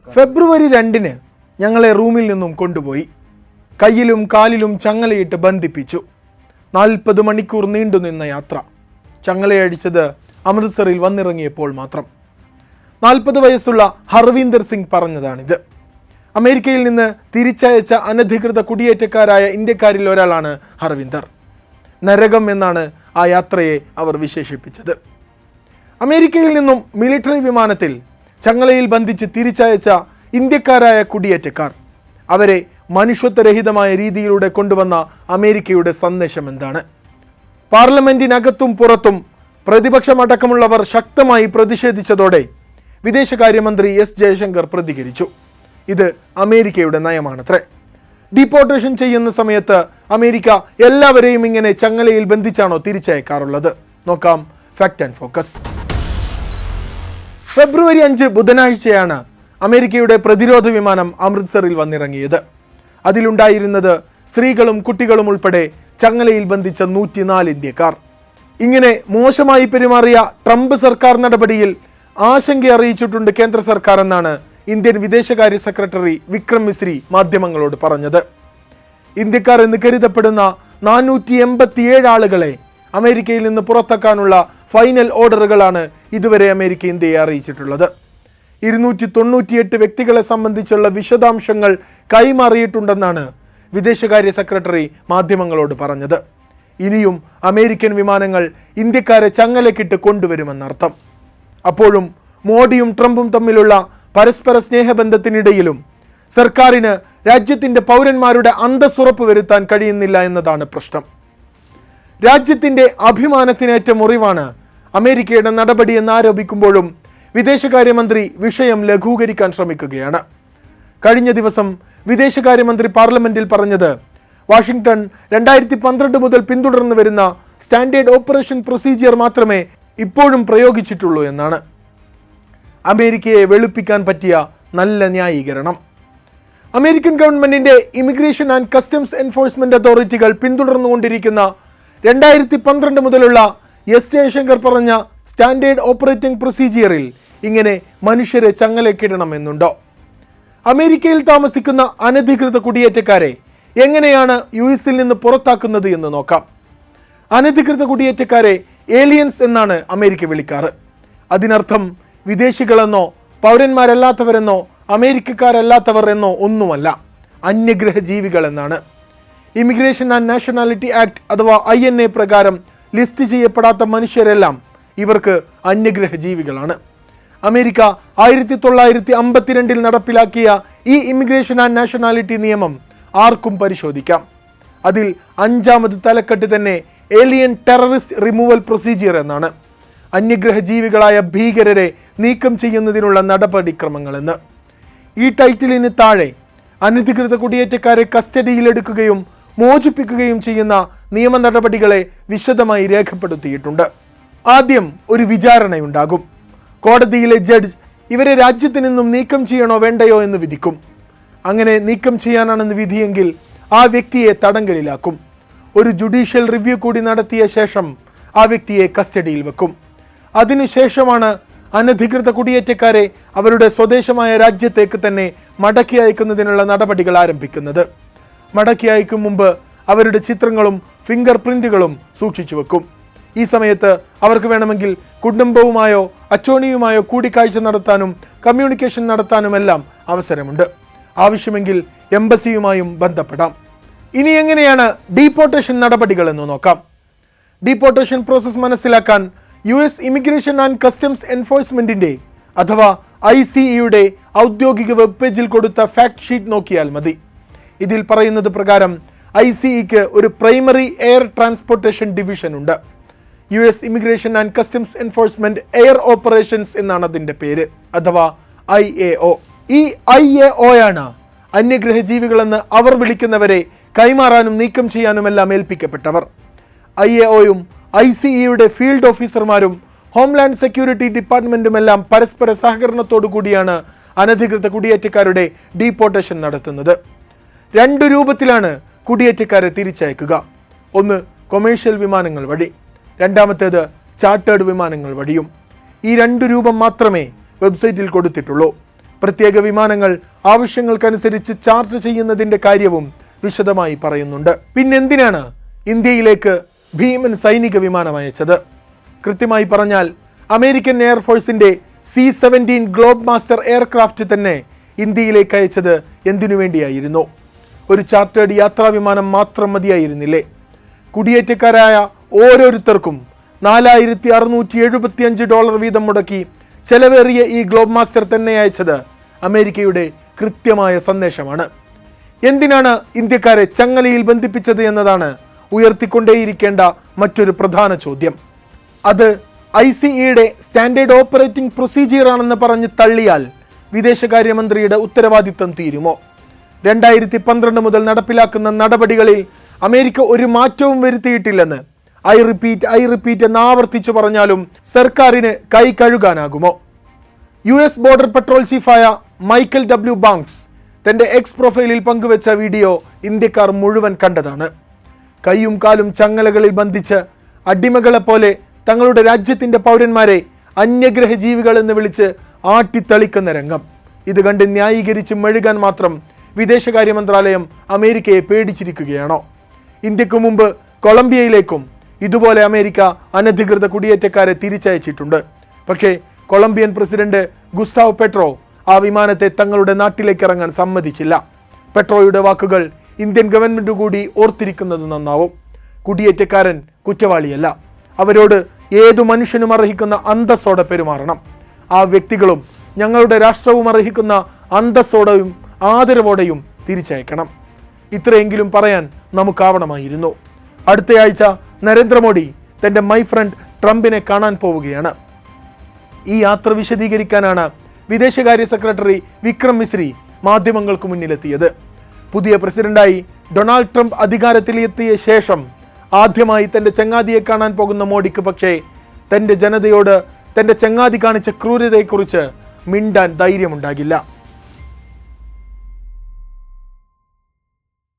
ഫെബ്രുവരി 2 ഞങ്ങളെ റൂമിൽ നിന്നും കൊണ്ടുപോയി. കയ്യിലും കാലിലും ചങ്ങലയിട്ട് ബന്ധിപ്പിച്ചു. 40 മണിക്കൂർ നീണ്ടുനിന്ന യാത്ര. ചങ്ങലയടിച്ചത് അമൃത്സറിൽ വന്നിറങ്ങിയപ്പോൾ മാത്രം. 40 വയസ്സുള്ള ഹർവീന്ദർ സിംഗ് പറഞ്ഞതാണിത്. അമേരിക്കയിൽ നിന്ന് തിരിച്ചയച്ച അനധികൃത കുടിയേറ്റക്കാരായ ഇന്ത്യക്കാരിൽ ഒരാളാണ് ഹർവീന്ദർ. നരകം എന്നാണ് ആ യാത്രയെ അവർ വിശേഷിപ്പിച്ചത്. അമേരിക്കയിൽ നിന്നും മിലിറ്ററി വിമാനത്തിൽ ചങ്ങലയിൽ ബന്ധിച്ച് തിരിച്ചയച്ച ഇന്ത്യക്കാരായ കുടിയേറ്റക്കാർ, അവരെ മനുഷ്യത്വരഹിതമായ രീതിയിലൂടെ കൊണ്ടുവന്ന അമേരിക്കയുടെ സന്ദേശം എന്താണ്? പാർലമെന്റിനകത്തും പുറത്തും പ്രതിപക്ഷമടക്കമുള്ളവർ ശക്തമായി പ്രതിഷേധിച്ചതോടെ വിദേശകാര്യമന്ത്രി എസ് ജയശങ്കർ പ്രതികരിച്ചു. ഇത് അമേരിക്കയുടെ നയമാണത്രേ. ഡീപ്പോർട്ടേഷൻ ചെയ്യുന്ന സമയത്ത് അമേരിക്ക എല്ലാവരെയും ഇങ്ങനെ ചങ്ങലയിൽ ബന്ധിച്ചാണോ തിരിച്ചയക്കാറുള്ളത്? നോക്കാം ഫാക്ട് ആൻഡ് ഫോക്കസ്. ഫെബ്രുവരി 5 ബുധനാഴ്ചയാണ് അമേരിക്കയുടെ പ്രതിരോധ വിമാനം അമൃത്സറിൽ വന്നിറങ്ങിയത്. അതിലുണ്ടായിരുന്നത് സ്ത്രീകളും കുട്ടികളും ഉൾപ്പെടെ ചങ്ങലയിൽ ബന്ധിച്ച 104 ഇന്ത്യക്കാർ. ഇങ്ങനെ മോശമായി പെരുമാറിയ ട്രംപ് സർക്കാർ നടപടിയിൽ ആശങ്ക അറിയിച്ചിട്ടുണ്ട് കേന്ദ്ര സർക്കാർ എന്നാണ് ഇന്ത്യൻ വിദേശകാര്യ സെക്രട്ടറി വിക്രം മിസ്രി മാധ്യമങ്ങളോട് പറഞ്ഞത്. ഇന്ത്യക്കാർ എന്ന് കരുതപ്പെടുന്ന 487 ആളുകളെ അമേരിക്കയിൽ നിന്ന് പുറത്താക്കാനുള്ള ഫൈനൽ ഓർഡറുകളാണ് ഇതുവരെ അമേരിക്ക ഇന്ത്യയെ അറിയിച്ചിട്ടുള്ളത്. 298 വ്യക്തികളെ സംബന്ധിച്ചുള്ള വിശദാംശങ്ങൾ കൈമാറിയിട്ടുണ്ടെന്നാണ് വിദേശകാര്യ സെക്രട്ടറി മാധ്യമങ്ങളോട് പറഞ്ഞത്. ഇനിയും അമേരിക്കൻ വിമാനങ്ങൾ ഇന്ത്യക്കാരെ ചങ്ങലക്കിട്ട് കൊണ്ടുവരുമെന്നർത്ഥം. അപ്പോഴും മോഡിയും ട്രംപും തമ്മിലുള്ള പരസ്പര സ്നേഹബന്ധത്തിനിടയിലും സർക്കാരിന് രാജ്യത്തിൻ്റെ പൗരന്മാരുടെ അന്തസ്സുറപ്പ് വരുത്താൻ കഴിയുന്നില്ല എന്നതാണ് പ്രശ്നം. രാജ്യത്തിൻ്റെ അഭിമാനത്തിനേറ്റ മുറിവാണ് അമേരിക്കയുടെ നടപടി എന്നാരോപിക്കുമ്പോഴും വിദേശകാര്യമന്ത്രി വിഷയം ലഘൂകരിക്കാൻ ശ്രമിക്കുകയാണ്. കഴിഞ്ഞ ദിവസം വിദേശകാര്യമന്ത്രി പാർലമെന്റിൽ പറഞ്ഞത് വാഷിംഗ്ടൺ 2012 മുതൽ പിന്തുടർന്നു വരുന്ന സ്റ്റാൻഡേർഡ് ഓപ്പറേഷൻ പ്രൊസീജിയർ മാത്രമേ ഇപ്പോഴും പ്രയോഗിച്ചിട്ടുള്ളൂ എന്നാണ്. അമേരിക്കയെ വെളുപ്പിക്കാൻ പറ്റിയ നല്ല ന്യായീകരണം. അമേരിക്കൻ ഗവൺമെന്റിന്റെ ഇമിഗ്രേഷൻ ആൻഡ് കസ്റ്റംസ് എൻഫോഴ്സ്മെന്റ് അതോറിറ്റികൾ പിന്തുടർന്നുകൊണ്ടിരിക്കുന്ന 2012 മുതലുള്ള എസ് ജയശങ്കർ പറഞ്ഞ സ്റ്റാൻഡേർഡ് ഓപ്പറേറ്റിംഗ് പ്രൊസീജിയറിൽ ഇങ്ങനെ മനുഷ്യരെ ചങ്ങലക്കിടണമെന്നുണ്ടോ? അമേരിക്കയിൽ താമസിക്കുന്ന അനധികൃത കുടിയേറ്റക്കാരെ എങ്ങനെയാണ് US-ൽ നിന്ന് പുറത്താക്കുന്നത് എന്ന് നോക്കാം. അനധികൃത കുടിയേറ്റക്കാരെ ഏലിയൻസ് എന്നാണ് അമേരിക്ക വിളിക്കാറ്. അതിനർത്ഥം വിദേശികളെന്നോ പൗരന്മാരല്ലാത്തവരെന്നോ അമേരിക്കക്കാരല്ലാത്തവർ എന്നോ ഒന്നുമല്ല, അന്യഗ്രഹ ജീവികൾ എന്നാണ്. ഇമിഗ്രേഷൻ ആൻഡ് നാഷണാലിറ്റി ആക്ട് അഥവാ INA പ്രകാരം ലിസ്റ്റ് ചെയ്യപ്പെടാത്ത മനുഷ്യരെല്ലാം ഇവർക്ക് അന്യഗ്രഹ ജീവികളാണ്. അമേരിക്ക 1952 നടപ്പിലാക്കിയ ഈ ഇമിഗ്രേഷൻ ആൻഡ് നാഷണാലിറ്റി നിയമം ആർക്കും പരിശോധിക്കാം. അതിൽ 5ാമത് തലക്കെട്ട് തന്നെ ഏലിയൻ ടെററിസ്റ്റ് റിമൂവൽ പ്രൊസീജിയർ എന്നാണ്. അന്യഗ്രഹ ജീവികളായ ഭീകരരെ നീക്കം ചെയ്യുന്നതിനുള്ള നടപടിക്രമങ്ങളെന്ന്. ഈ ടൈറ്റിലിന് താഴെ അനധികൃത കുടിയേറ്റക്കാരെ കസ്റ്റഡിയിലെടുക്കുകയും മോചിപ്പിക്കുകയും ചെയ്യുന്ന നിയമ നടപടികളെ വിശദമായി രേഖപ്പെടുത്തിയിട്ടുണ്ട്. ആദ്യം ഒരു വിചാരണയുണ്ടാകും. കോടതിയിലെ ജഡ്ജ് ഇവരെ രാജ്യത്ത് നിന്നും നീക്കം ചെയ്യണോ വേണ്ടയോ എന്ന് വിധിക്കും. അങ്ങനെ നീക്കം ചെയ്യാനാണെന്ന് വിധിയെങ്കിൽ ആ വ്യക്തിയെ തടങ്കലിലാക്കും. ഒരു ജുഡീഷ്യൽ റിവ്യൂ കൂടി നടത്തിയ ശേഷം ആ വ്യക്തിയെ കസ്റ്റഡിയിൽ വെക്കും. അതിനുശേഷമാണ് അനധികൃത കുടിയേറ്റക്കാരെ അവരുടെ സ്വദേശമായ രാജ്യത്തേക്ക് തന്നെ മടക്കി അയക്കുന്നതിനുള്ള നടപടികൾ ആരംഭിക്കുന്നത്. മടക്കി അയക്കും മുമ്പ് അവരുടെ ചിത്രങ്ങളും ഫിംഗർ പ്രിന്റുകളും സൂക്ഷിച്ചു വെക്കും. ഈ സമയത്ത് അവർക്ക് വേണമെങ്കിൽ കുടുംബവുമായോ അച്ചോണിയുമായോ കൂടിക്കാഴ്ച നടത്താനും കമ്മ്യൂണിക്കേഷൻ നടത്താനുമെല്ലാം അവസരമുണ്ട്. ആവശ്യമെങ്കിൽ എംബസിയുമായും ബന്ധപ്പെടാം. ഇനി എങ്ങനെയാണ് ഡീപ്പോർട്ടേഷൻ നടപടികൾ എന്ന് നോക്കാം. ഡീപ്പോർട്ടേഷൻ പ്രോസസ് മനസ്സിലാക്കാൻ US ഇമിഗ്രേഷൻ ആൻഡ് കസ്റ്റംസ് എൻഫോഴ്സ്മെന്റിന്റെ അഥവാ ICEയുടെ ഔദ്യോഗിക വെബ് പേജിൽ കൊടുത്ത ഫാക്ട് ഷീറ്റ് നോക്കിയാൽ മതി. ഇതിൽ പറയുന്നത് പ്രകാരം ICEക്ക് ഒരു പ്രൈമറി എയർ ട്രാൻസ്പോർട്ടേഷൻ ഡിവിഷൻ ഉണ്ട്. US immigration and customs enforcement air operations എന്നാണ് അതിൻ്റെ പേര്, അഥവാ IAO. ഈ IAO ആണ് അന്യഗ്രഹ ജീവികളെന്ന് അവർ വിളിക്കുന്നവരെ കൈമാറാനും നീക്കം ചെയ്യാനുമെല്ലാം ഏൽപ്പിക്കപ്പെട്ടവർ. IAOയും ICEയുടെ ഫീൽഡ് ഓഫീസർമാരും ഹോംലാൻഡ് സെക്യൂരിറ്റി ഡിപ്പാർട്ട്മെന്റുമെല്ലാം പരസ്പര സഹകരണത്തോടു കൂടിയാണ് അനധികൃത കുടിയേറ്റക്കാരുടെ ഡീപ്പോർട്ടേഷൻ നടത്തുന്നത്. 2 രൂപത്തിലാണ് കുടിയേറ്റക്കാരെ തിരിച്ചയക്കുക. ഒന്ന് കൊമേഴ്ഷ്യൽ വിമാനങ്ങൾ വഴി, രണ്ടാമത്തേത് ചാർട്ടേഡ് വിമാനങ്ങൾ വഴിയും. ഈ 2 രൂപം മാത്രമേ വെബ്സൈറ്റിൽ കൊടുത്തിട്ടുള്ളൂ. പ്രത്യേക വിമാനങ്ങൾ ആവശ്യങ്ങൾക്കനുസരിച്ച് ചാർട്ട് ചെയ്യുന്നതിൻ്റെ കാര്യവും വിശദമായി പറയുന്നുണ്ട്. പിന്നെന്തിനാണ് ഇന്ത്യയിലേക്ക് ഭീമൻ സൈനിക വിമാനം അയച്ചത്? കൃത്യമായി പറഞ്ഞാൽ അമേരിക്കൻ എയർഫോഴ്സിൻ്റെ C-17 ഗ്ലോബ് മാസ്റ്റർ എയർക്രാഫ്റ്റ് തന്നെ ഇന്ത്യയിലേക്ക് അയച്ചത് എന്തിനു വേണ്ടിയായിരുന്നു? ഒരു ചാർട്ടേഡ് യാത്രാ വിമാനം മാത്രം മതിയായിരുന്നില്ലേ? കുടിയേറ്റക്കാരായ ഓരോരുത്തർക്കും $4,675 വീതം മുടക്കി ചെലവേറിയ ഈ ഗ്ലോബ് മാസ്റ്റർ തന്നെ അയച്ചത് അമേരിക്കയുടെ കൃത്യമായ സന്ദേശമാണ്. എന്തിനാണ് ഇന്ത്യക്കാരെ ചങ്ങലയിൽ ബന്ധിപ്പിച്ചത് എന്നതാണ് ഉയർത്തിക്കൊണ്ടേയിരിക്കേണ്ട മറ്റൊരു പ്രധാന ചോദ്യം. അത് ICEയുടെ സ്റ്റാൻഡേർഡ് ഓപ്പറേറ്റിംഗ് പ്രൊസീജിയർ ആണെന്ന് പറഞ്ഞ് തള്ളിയാൽ വിദേശകാര്യമന്ത്രിയുടെ ഉത്തരവാദിത്തം തീരുമോ? 2012 മുതൽ നടപ്പിലാക്കുന്ന നടപടികളിൽ അമേരിക്ക ഒരു മാറ്റവും വരുത്തിയിട്ടില്ലെന്ന് ഐ റിപ്പീറ്റ് എന്ന് ആവർത്തിച്ചു പറഞ്ഞാലും സർക്കാരിന് കൈ കഴുകാനാകുമോ? US ബോർഡർ പെട്രോൾ ചീഫായ മൈക്കൽ W. ബാങ്ക്സ് തൻ്റെ എക്സ് പ്രൊഫൈലിൽ പങ്കുവെച്ച വീഡിയോ ഇന്ത്യക്കാർ മുഴുവൻ കണ്ടതാണ്. കൈയും കാലും ചങ്ങലകളിൽ ബന്ധിച്ച് അടിമകളെപ്പോലെ തങ്ങളുടെ രാജ്യത്തിൻ്റെ പൗരന്മാരെ അന്യഗ്രഹ ജീവികൾ എന്ന് വിളിച്ച് ആട്ടിത്തളിക്കുന്ന രംഗം. ഇത് കണ്ട് ന്യായീകരിച്ച് മെഴുകാൻ മാത്രം വിദേശകാര്യ മന്ത്രാലയം അമേരിക്കയെ പേടിച്ചിരിക്കുകയാണോ? ഇന്ത്യക്ക് മുമ്പ് കൊളംബിയയിലേക്കും ഇതുപോലെ അമേരിക്ക അനധികൃത കുടിയേറ്റക്കാരെ തിരിച്ചയച്ചിട്ടുണ്ട്. പക്ഷേ കൊളംബിയൻ പ്രസിഡന്റ് ഗുസ്താവോ പെട്രോ ആ വിമാനത്തെ തങ്ങളുടെ നാട്ടിലേക്ക് ഇറങ്ങാൻ സമ്മതിച്ചില്ല. പെട്രോയുടെ വാക്കുകൾ ഇന്ത്യൻ ഗവൺമെൻറ് കൂടി ഓർത്തിരിക്കുന്നത് നന്നാവും. കുടിയേറ്റക്കാരൻ കുറ്റവാളിയല്ല. അവരോട് ഏതു മനുഷ്യനും അർഹിക്കുന്ന അന്തസ്സോടെ പെരുമാറണം. ആ വ്യക്തികളും ഞങ്ങളുടെ രാഷ്ട്രവും അർഹിക്കുന്ന അന്തസ്സോടെയും ആദരവോടെയും തിരിച്ചയക്കണം. ഇത്രയെങ്കിലും പറയാൻ നമുക്കാവണമായിരുന്നു. അടുത്തയാഴ്ച നരേന്ദ്രമോദി തൻ്റെ മൈ ഫ്രണ്ട് ട്രംപിനെ കാണാൻ പോവുകയാണ്. ഈ യാത്ര വിശദീകരിക്കാനാണ് വിദേശകാര്യ സെക്രട്ടറി വിക്രം മിസ്രി മാധ്യമങ്ങൾക്ക് മുന്നിലെത്തിയത്. പുതിയ പ്രസിഡന്റായി ഡൊണാൾഡ് ട്രംപ് അധികാരത്തിലെത്തിയ ശേഷം ആദ്യമായി തൻ്റെ ചങ്ങാതിയെ കാണാൻ പോകുന്ന മോഡിക്ക് പക്ഷേ തൻ്റെ ജനതയോട് തൻ്റെ ചങ്ങാതി കാണിച്ച ക്രൂരതയെക്കുറിച്ച് മിണ്ടാൻ ധൈര്യമുണ്ടാകില്ല.